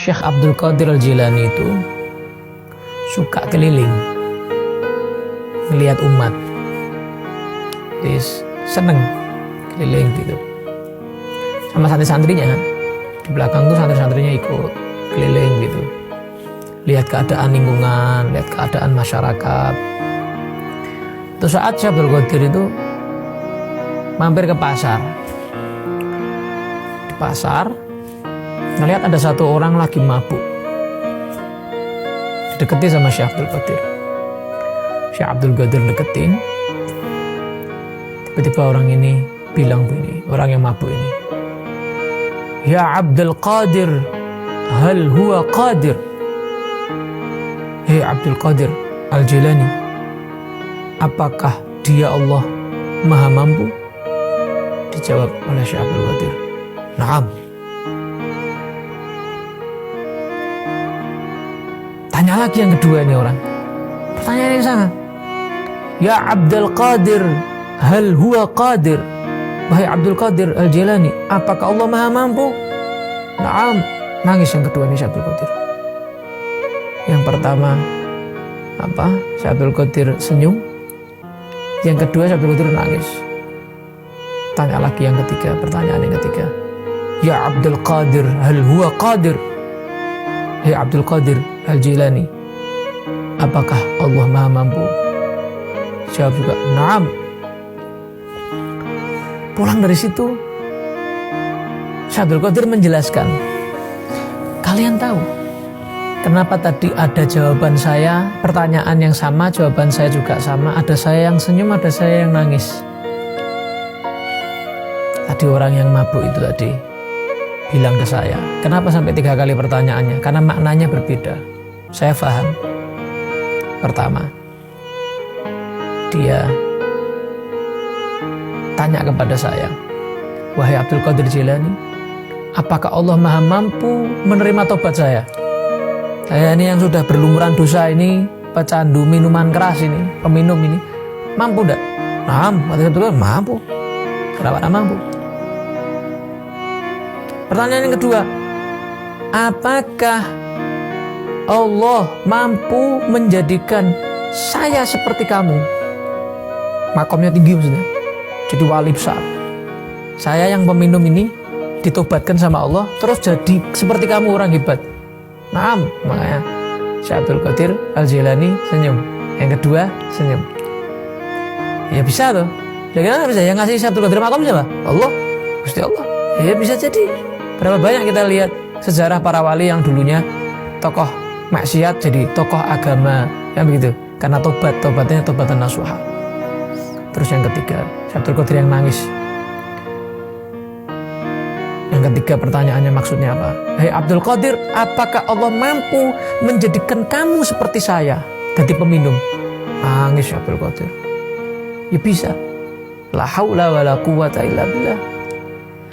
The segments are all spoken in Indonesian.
Syekh Abdul Qadir Al-Jilani itu suka keliling melihat umat, jadi seneng keliling gitu sama santri-santrinya. Di belakang tuh santri-santrinya ikut keliling gitu, lihat keadaan lingkungan, lihat keadaan masyarakat. Terus saat Syekh Abdul Qadir itu mampir ke pasar, di pasar ngelihat ada satu orang lagi mabuk, dideketi sama Syekh Abdul Qadir. Syekh Abdul Qadir deketin, tiba-tiba orang ini bilang begini, orang yang mabuk ini, "Ya Abdul Qadir, hal huwa qadir?" Hei Abdul Qadir Al-Jilani, apakah dia Allah Maha Mampu? Dijawab oleh Syekh Abdul Qadir, "Naam." Tanya lagi yang kedua ini orang, pertanyaan yang sama. "Ya Abdul Qadir, hal huwa qadir?" Wahai Abdul Qadir Al-Jilani, apakah Allah Maha Mampu? "Naam." Nangis yang kedua ini Syekh Abdul Qadir. Yang pertama Syekh Abdul Qadir senyum, yang kedua Syekh Abdul Qadir nangis. Tanya lagi yang ketiga, pertanyaan yang ketiga, "Ya Abdul Qadir, hal huwa qadir?" Hei Abdul Qadir Al-Jilani, apakah Allah Maha Mampu? Jawab juga, "Naam." Pulang dari situ, Syekh Abdul Qadir menjelaskan, kalian tahu kenapa tadi ada jawaban saya, pertanyaan yang sama, jawaban saya juga sama, ada saya yang senyum, ada saya yang nangis. Tadi orang yang mabuk itu tadi bilang ke saya, kenapa sampai 3 kali pertanyaannya? Karena maknanya berbeda. Saya paham. Pertama, dia tanya kepada saya, "Wahai Abdul Qadir Jilani, apakah Allah Maha Mampu menerima tobat saya? Saya ini yang sudah berlumuran dosa ini, pecandu minuman keras ini, peminum ini, mampu tidak?" "Naam." Mampu. Kenapa tidak mampu? Pertanyaan yang kedua, apakah Allah mampu menjadikan saya seperti kamu? Makomnya tinggi maksudnya, jadi wali besar. Saya yang peminum ini ditobatkan sama Allah, terus jadi seperti kamu, orang hebat. Naam. Makanya Syekh Abdul Qadir Al-Jilani senyum. Yang kedua senyum. Ya bisa tuh. Jangan bisa yang ngasih Syekh Abdul Qadir makom siapa? Allah. Gusti Allah. Ya bisa jadi. Berapa banyak kita lihat sejarah para wali yang dulunya tokoh maksiat jadi tokoh agama, yang begitu. Karena tobatnya tobatan nasuha. Terus yang ketiga, Syekh Abdul Qadir yang nangis. Yang ketiga pertanyaannya maksudnya apa? "Hei Abdul Qadir, apakah Allah mampu menjadikan kamu seperti saya, jadi peminum?" Nangis Syekh Abdul Qadir. Ya bisa. La haula wala quwata illa billah.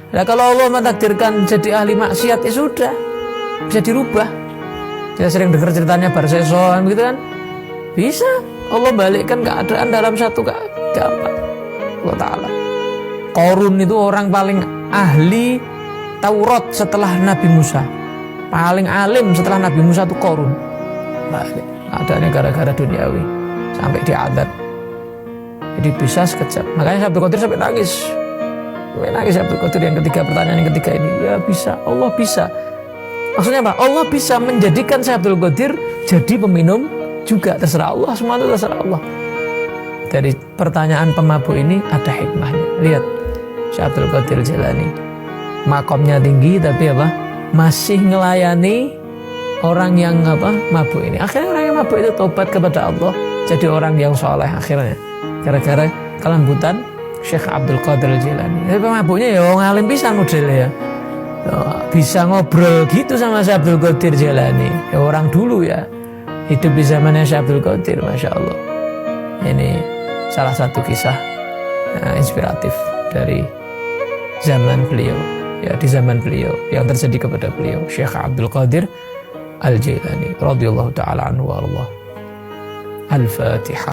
Nah kalau Allah mentakdirkan jadi ahli maksiat, ya sudah, bisa dirubah. Saya sering dengar ceritanya Barseson gitu kan, bisa Allah balikkan keadaan dalam satu keadaan. Allah Ta'ala. Qarun itu orang paling ahli Taurat setelah Nabi Musa, paling alim setelah Nabi Musa itu Qarun. Balik keadaannya gara-gara duniawi sampai diadab. Jadi bisa sekejap. Makanya Syekh Abdul Qadir sampai nangis. Nangis Abdul Qadir yang ketiga, pertanyaan yang ketiga ini. Ya bisa, Allah bisa. Maksudnya apa? Allah bisa menjadikan Syekh Abdul Qadir jadi peminum juga, terserah Allah, semua itu terserah Allah. Dari pertanyaan pemabuk ini ada hikmahnya. Lihat Syekh Abdul Qadir Jilani, makomnya tinggi tapi masih ngelayani orang yang mabuk ini. Akhirnya orang yang mabuk itu tobat kepada Allah, jadi orang yang soleh akhirnya, gara-gara kelembutan Syekh Abdul Qadir Jilani. Tapi pemabuknya ya ngalim pisan modelnya ya. Bisa ngobrol gitu sama Syekh Abdul Qadir Jilani. Ya orang dulu ya, hidup di zamannya Syekh Abdul Qadir, Masya Allah. Ini salah satu kisah inspiratif dari zaman beliau. Ya, di zaman beliau yang terjadi kepada beliau, Syekh Abdul Qadir Al-Jilani radhiyallahu ta'ala anhu wa Allah. Al-Fatihah.